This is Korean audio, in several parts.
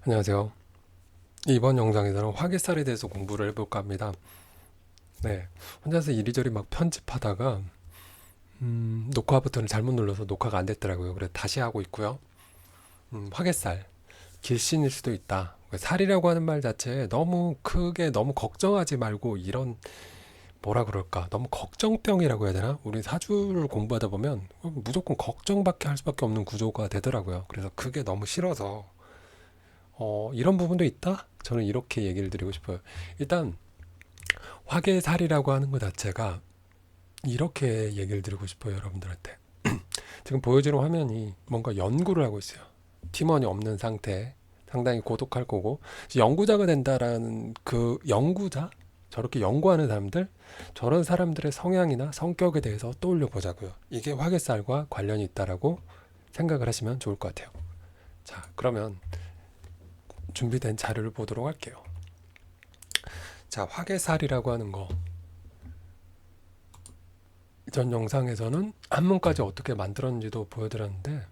안녕하세요. 이번 영상에서는 화개살에 대해서 공부를 해볼까 합니다. 네, 혼자서 이리저리 막 편집하다가 녹화 버튼을 잘못 눌러서 녹화가 안 됐더라고요. 그래서 다시 하고 있고요. 화개살, 길신일 수도 있다. 살이라고 하는 말 자체에 너무 크게 너무 걱정하지 말고 이런 뭐라 그럴까 너무 걱정병이라고 해야 되나? 우리 사주를 공부하다 보면 무조건 걱정밖에 할 수밖에 없는 구조가 되더라고요. 그래서 그게 너무 싫어서 이런 부분도 있다? 저는 이렇게 얘기를 드리고 싶어요. 일단 화계살이라고 하는 것 자체가 이렇게 얘기를 드리고 싶어요, 여러분들한테. 지금 보여지는 화면이 뭔가 연구를 하고 있어요. 팀원이 없는 상태, 상당히 고독할 거고, 연구자가 된다라는 그 연구자, 저렇게 연구하는 사람들, 저런 사람들의 성향이나 성격에 대해서 떠올려 보자고요. 이게 화계살과 관련이 있다라고 생각을 하시면 좋을 것 같아요. 자, 그러면 준비된 자료를 보도록 할게요. 자, 화계살이라고 하는 거. 전 영상에서는 한문까지 어떻게 만들었는지도 보여드렸는데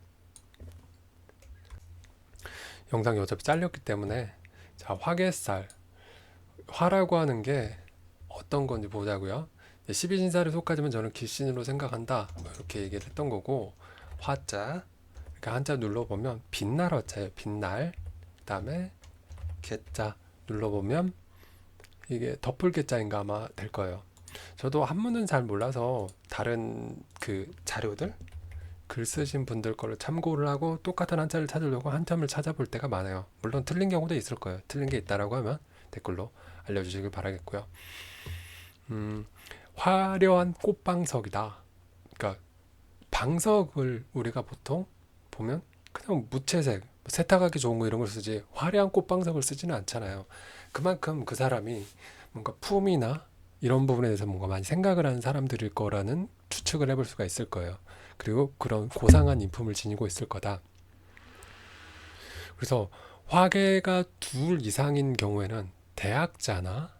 영상이 어차피 잘렸기 때문에 자, 화개살 화라고 하는 게 어떤 건지 보자고요. 12진사를 속하지만 저는 길신으로 생각한다 뭐 이렇게 얘기를 했던 거고 화자 이렇게 한자 눌러보면 빛날 화자예요. 빛날 그 다음에 개자 눌러보면 이게 덮을 개자인가 아마 될 거예요. 저도 한문은 잘 몰라서 다른 그 자료들 글 쓰신 분들 거를 참고를 하고 똑같은 한자를 찾으려고 한참을 찾아볼 때가 많아요. 물론 틀린 경우도 있을 거예요. 틀린 게 있다라고 하면 댓글로 알려주시길 바라겠고요. 음, 화려한 꽃방석이다. 그러니까 방석을 우리가 보통 보면 그냥 무채색, 세탁하기 좋은 거 이런 걸 쓰지 화려한 꽃방석을 쓰지는 않잖아요. 그만큼 그 사람이 뭔가 품이나 이런 부분에 대해서 뭔가 많이 생각을 하는 사람들일 거라는 추측을 해볼 수가 있을 거예요. 그리고 그런 고상한 인품을 지니고 있을 거다. 그래서 화계가 둘 이상인 경우에는 대학자나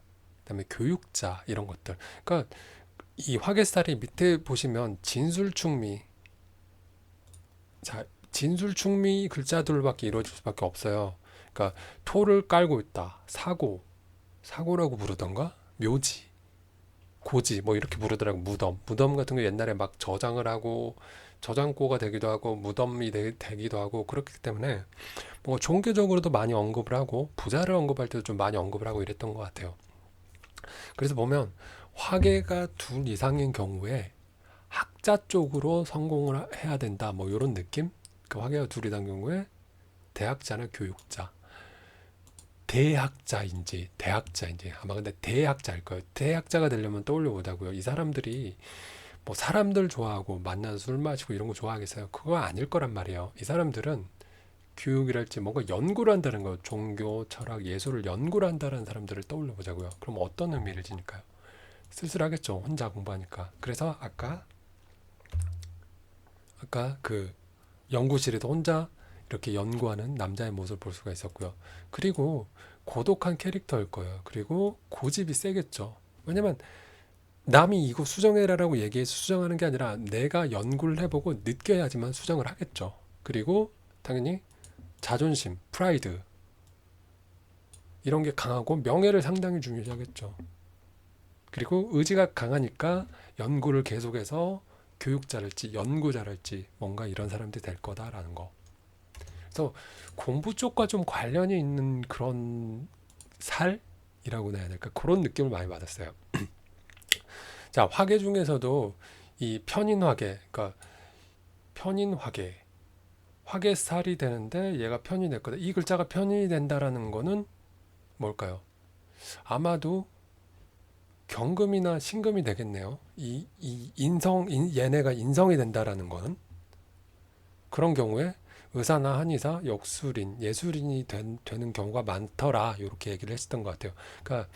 그다음에 교육자 이런 것들. 그러니까 이 화계살이 밑에 보시면 진술충미. 자, 진술충미 글자들밖에 이루어질 수밖에 없어요. 그러니까 토를 깔고 있다. 사고라고 부르던가? 묘지, 고지 뭐 이렇게 부르더라고. 무덤 같은 거 옛날에 막 저장을 하고 저장고가 되기도 하고 무덤이 되기도 하고 그렇기 때문에 뭐 종교적으로도 많이 언급을 하고 부자를 언급할 때도 좀 많이 언급을 하고 이랬던 것 같아요. 그래서 보면 화계가 둘 이상인 경우에 학자 쪽으로 성공을 해야 된다 뭐 이런 느낌. 그 화계가 둘 이상인 경우에 대학자나 교육자, 대학자인지 아마 근데 대학자일 거예요. 대학자가 되려면 떠올려 보자고요. 이 사람들이 뭐 사람들 좋아하고 만나서 술 마시고 이런 거 좋아하겠어요? 그거 아닐 거란 말이에요. 이 사람들은 교육이랄지 뭔가 연구를 한다는 거예요. 종교, 철학, 예술을 연구를 한다는 사람들을 떠올려 보자고요. 그럼 어떤 의미를 지닐까요? 쓸쓸하겠죠. 혼자 공부하니까. 그래서 아까 그 연구실에도 혼자 이렇게 연구하는 남자의 모습을 볼 수가 있었고요. 그리고 고독한 캐릭터일 거예요. 그리고 고집이 세겠죠. 왜냐면 남이 이거 수정해라라고 얘기해서 수정하는 게 아니라 내가 연구를 해보고 느껴야지만 수정을 하겠죠. 그리고 당연히 자존심, 프라이드 이런 게 강하고 명예를 상당히 중요시하겠죠. 그리고 의지가 강하니까 연구를 계속해서 교육자랄지 연구자랄지 뭔가 이런 사람들이 될 거다라는 거. 그래서 공부 쪽과 좀 관련이 있는 그런 살이라고 해야 될까? 그런 느낌을 많이 받았어요. 자, 화계 중에서도 이 편인화계, 그러니까 편인화계, 화계살이 되는데 얘가 편이 됐거든. 이 글자가 편이 된다라는 거는 뭘까요? 아마도 경금이나 신금이 되겠네요. 얘네가 인성이 된다라는 거는 그런 경우에 의사나 한의사, 역술인, 예술인이 되는 경우가 많더라. 이렇게 얘기를 했었던 것 같아요. 그러니까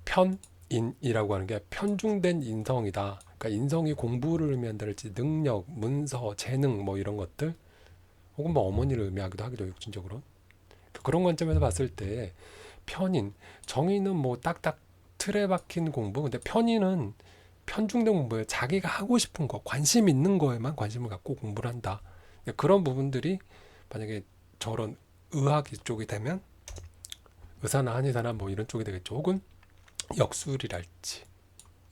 편인이라고 하는 게 편중된 인성이다. 그러니까 인성이 공부를 의미한다랄지 능력, 문서, 재능 뭐 이런 것들 혹은 뭐 어머니를 의미하기도 하기도 육신적으로 그런 관점에서 봤을 때 편인, 정의는 뭐 딱딱 틀에 박힌 공부. 근데 편인은 편중된 공부에 자기가 하고 싶은 거, 관심 있는 거에만 관심을 갖고 공부를 한다. 그런 부분들이 만약에 저런 의학 이쪽이 되면 의사나 한의사나 뭐 이런 쪽이 되겠죠. 혹은 역술이랄지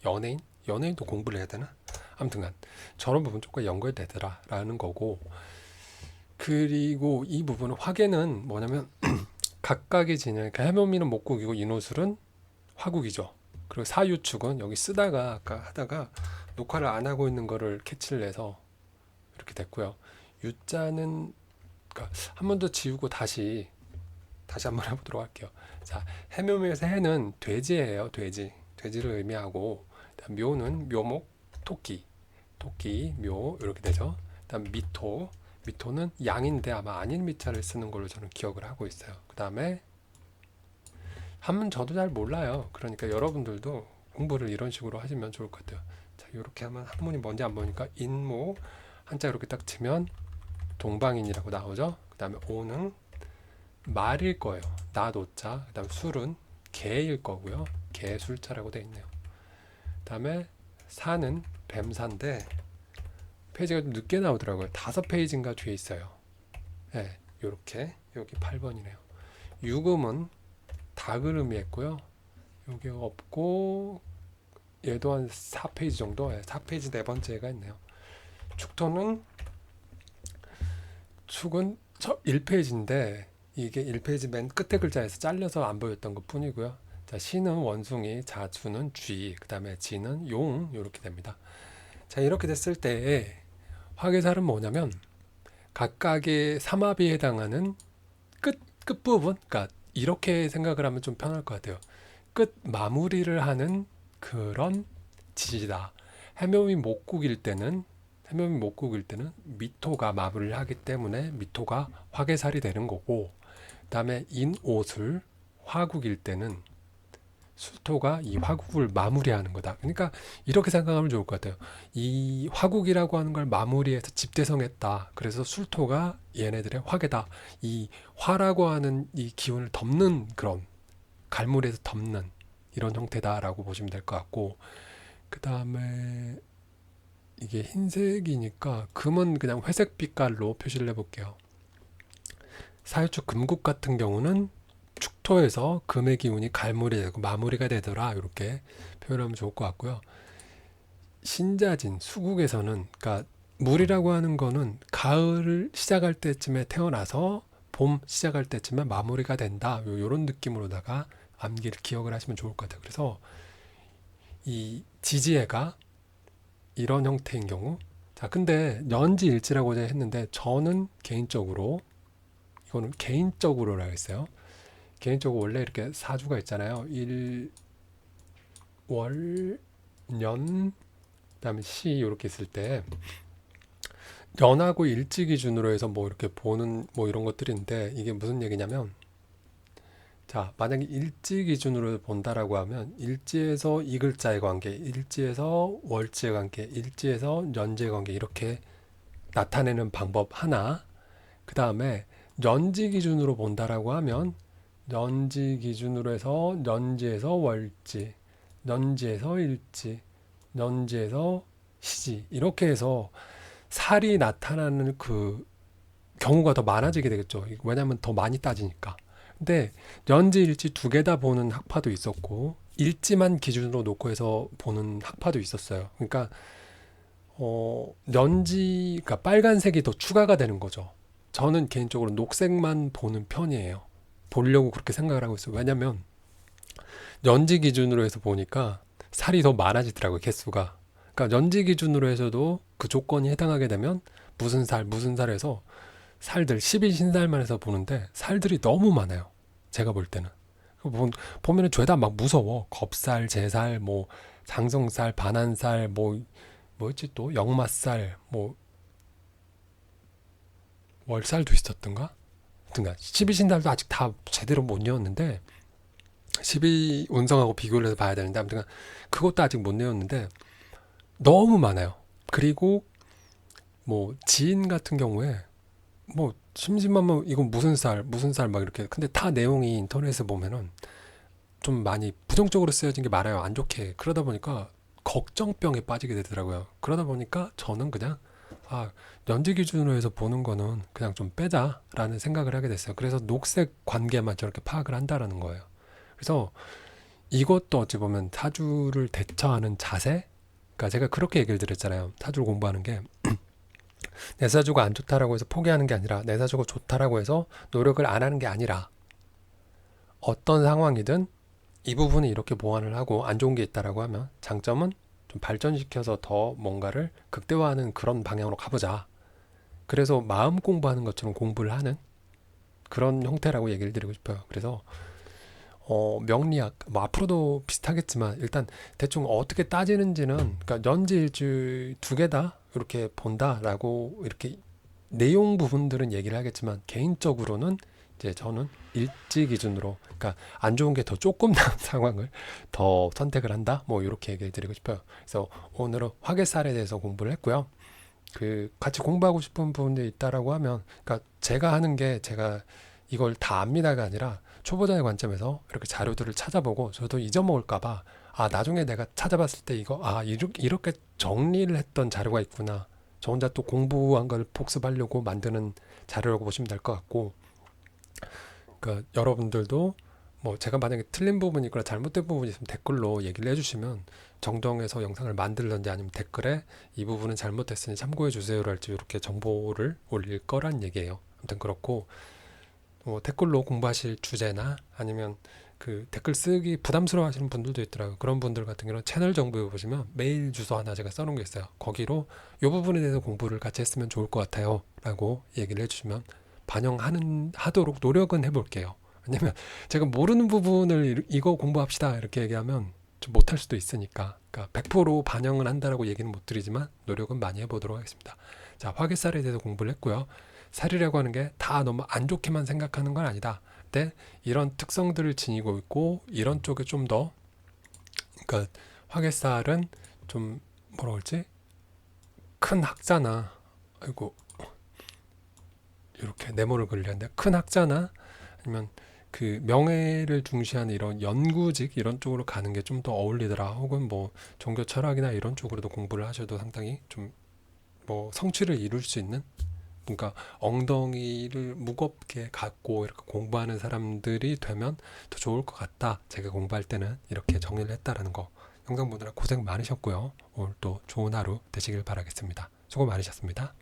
연예인도 공부를 해야 되나? 아무튼간 저런 부분 쪽과 연결되더라라는 거고, 그리고 이 부분은 화계는 뭐냐면 각각의 진영, 그러니까 해묘미는 목국이고 인호술은 화국이죠. 그리고 사유축은 여기 쓰다가 아까 하다가 녹화를 안 하고 있는 거를 캐치를 해서 이렇게 됐고요. 유자는 그러니까 한 번 더 지우고 다시 한번 해보도록 할게요. 자, 해묘미에서 해는 돼지예요. 돼지를 의미하고, 그다음 묘는 묘목, 토끼, 묘 이렇게 되죠. 그다음 미토는 양인데 아마 아닌 미자를 쓰는 걸로 저는 기억을 하고 있어요. 그다음에 한문 저도 잘 몰라요. 그러니까 여러분들도 공부를 이런 식으로 하시면 좋을 것 같아요. 자, 이렇게 하면 한문이 뭔지 안 보니까 인모 한자 이렇게 딱 치면 동방인이라고 나오죠. 그다음에 오는 말일 거예요. 나노자. 그다음 술은 개일 거고요. 개술자라고 되어 있네요. 그다음에 사는 뱀사인데 페이지가 좀 늦게 나오더라고요. 5페이지인가 뒤에 있어요. 네, 요렇게 여기 8번이네요. 유금은 닭을 의미했고요. 여기 없고 얘도 한 4페이지 정도, 4페이지 네 번째가 있네요. 축은 1페이지인데 이게 1페이지 맨 끝에 글자에서 잘려서 안 보였던 것 뿐이고요. 자, 시는 원숭이, 자수는 쥐, 그 다음에 지는 용 이렇게 됩니다. 자, 이렇게 됐을 때 화계살은 뭐냐면 각각의 삼합에 해당하는 끝부분, 그러니까 이렇게 생각을 하면 좀 편할 것 같아요. 끝 마무리를 하는 그런 지지다. 해묘미 목국일 때는 미토가 마무리를 하기 때문에 미토가 화계살이 되는 거고, 그다음에 인오술 화국일 때는 술토가 이 화국을 마무리하는 거다. 그러니까 이렇게 생각하면 좋을 것 같아요. 이 화국이라고 하는 걸 마무리해서 집대성했다. 그래서 술토가 얘네들의 화계다. 이 화라고 하는 이 기운을 덮는 그런 갈무리에서 덮는 이런 형태다라고 보시면 될 것 같고, 그 다음에 이게 흰색이니까 금은 그냥 회색 빛깔로 표시를 해볼게요. 사유축 금국 같은 경우는 축토에서 금의 기운이 갈무리 되고 마무리가 되더라, 이렇게 표현하면 좋을 것 같고요. 신자진 수국에서는, 그러니까 물이라고 하는 거는 가을 시작할 때쯤에 태어나서 봄 시작할 때쯤에 마무리가 된다, 이런 느낌으로다가 암기를 기억을 하시면 좋을 것 같아요. 그래서 이 지지해가 이런 형태인 경우, 자, 근데 연지일지라고 했는데 저는 개인적으로, 이거는 개인적으로라고 했어요. 개인적으로 원래 이렇게 사주가 있잖아요. 일, 월, 년, 그다음에 시 이렇게 있을 때 연하고 일지 기준으로 해서 뭐 이렇게 보는 뭐 이런 것들이 있는데, 이게 무슨 얘기냐면, 자, 만약에 일지 기준으로 본다라고 하면 일지에서 이 글자의 관계, 일지에서 월지의 관계, 일지에서 년지의 관계 이렇게 나타내는 방법 하나, 그 다음에 년지 기준으로 본다라고 하면 년지 기준으로 해서 년지에서 월지, 년지에서 일지, 년지에서 시지 이렇게 해서 살이 나타나는 그 경우가 더 많아지게 되겠죠. 왜냐하면 더 많이 따지니까. 근데 연지 일지 두 개 다 보는 학파도 있었고 일지만 기준으로 놓고 해서 보는 학파도 있었어요. 그러니까 연지, 그러니까 빨간색이 더 추가가 되는 거죠. 저는 개인적으로 녹색만 보는 편이에요. 보려고 그렇게 생각을 하고 있어요. 왜냐면 연지 기준으로 해서 보니까 살이 더 많아지더라고요, 개수가. 그러니까 연지 기준으로 해서도 그 조건이 해당하게 되면 무슨 살에서 살들 12신살만 해서 보는데 살들이 너무 많아요. 제가 볼 때는. 보면은 죄다 막 무서워. 겁살, 제살, 뭐 장성살, 반한살, 뭐였지 또 역마살, 뭐 월살도 있었던가? 하여튼간 12신살도 아직 다 제대로 못 외웠는데 12운성하고 비교를 해서 봐야 되는데, 아무튼 그것도 아직 못 외웠는데 너무 많아요. 그리고 뭐 지인 같은 경우에 뭐 심심하면 이건 무슨 살 막 이렇게, 근데 다 내용이 인터넷에 보면은 좀 많이 부정적으로 쓰여진 게 많아요. 안 좋게. 그러다 보니까 걱정병에 빠지게 되더라고요. 그러다 보니까 저는 그냥 아, 연지 기준으로 해서 보는 거는 그냥 좀 빼자라는 생각을 하게 됐어요. 그래서 녹색 관계만 저렇게 파악을 한다라는 거예요. 그래서 이것도 어찌 보면 사주를 대처하는 자세? 그러니까 제가 그렇게 얘기를 드렸잖아요. 사주를 공부하는 게 내 사주가 안 좋다라고 해서 포기하는 게 아니라 내 사주가 좋다라고 해서 노력을 안 하는 게 아니라 어떤 상황이든 이 부분을 이렇게 보완을 하고 안 좋은 게 있다라고 하면 장점은 좀 발전시켜서 더 뭔가를 극대화하는 그런 방향으로 가보자. 그래서 마음 공부하는 것처럼 공부를 하는 그런 형태라고 얘기를 드리고 싶어요. 그래서 명리학 뭐 앞으로도 비슷하겠지만 일단 대충 어떻게 따지는지는 그러니까 연지일주 두 개 다 이렇게 본다라고 이렇게 내용 부분들은 얘기를 하겠지만 개인적으로는 이제 저는 일지 기준으로 그러니까 안 좋은 게 더 조금 나은 상황을 더 선택을 한다 뭐 이렇게 얘기를 드리고 싶어요. 그래서 오늘은 화개살에 대해서 공부를 했고요. 그 같이 공부하고 싶은 부분들이 있다라고 하면 그러니까 제가 하는 게 제가 이걸 다 압니다가 아니라 초보자의 관점에서 이렇게 자료들을 찾아보고 저도 잊어먹을까 봐 아 나중에 내가 찾아봤을 때 이거 아 이렇게 정리를 했던 자료가 있구나 저 혼자 또 공부한 걸 복습하려고 만드는 자료라고 보시면 될 것 같고 그러니까 여러분들도 뭐 제가 만약에 틀린 부분이 있거나 잘못된 부분이 있으면 댓글로 얘기를 해주시면 정정해서 영상을 만들든지 아니면 댓글에 이 부분은 잘못됐으니 참고해 주세요랄지 이렇게 정보를 올릴 거란 얘기예요. 아무튼 그렇고 댓글로 공부하실 주제나 아니면 그 댓글 쓰기 부담스러워 하시는 분들도 있더라고요. 그런 분들 같은 경우는 채널 정보에 보시면 메일 주소 하나 제가 써놓은 게 있어요. 거기로 이 부분에 대해서 공부를 같이 했으면 좋을 것 같아요 라고 얘기를 해주시면 하도록 노력은 해볼게요. 왜냐면 제가 모르는 부분을 이거 공부합시다 이렇게 얘기하면 좀 못할 수도 있으니까 그러니까 100% 반영을 한다라고 얘기는 못 드리지만 노력은 많이 해보도록 하겠습니다. 자, 화개살에 대해서 공부를 했고요. 살이라고 하는 게 다 너무 안 좋게만 생각하는 건 아니다. 근데 이런 특성들을 지니고 있고 이런 쪽에 좀 더 그러니까 화개살은 좀 뭐라 그러지? 큰 학자나 아이고 이렇게 네모를 그리려는데 큰 학자나 아니면 그 명예를 중시하는 이런 연구직 이런 쪽으로 가는 게 좀 더 어울리더라. 혹은 뭐 종교 철학이나 이런 쪽으로도 공부를 하셔도 상당히 좀 뭐 성취를 이룰 수 있는 그러니까 엉덩이를 무겁게 갖고 이렇게 공부하는 사람들이 되면 더 좋을 것 같다. 제가 공부할 때는 이렇게 정리를 했다라는 거. 영상 보느라 고생 많으셨고요. 오늘 또 좋은 하루 되시길 바라겠습니다. 수고 많으셨습니다.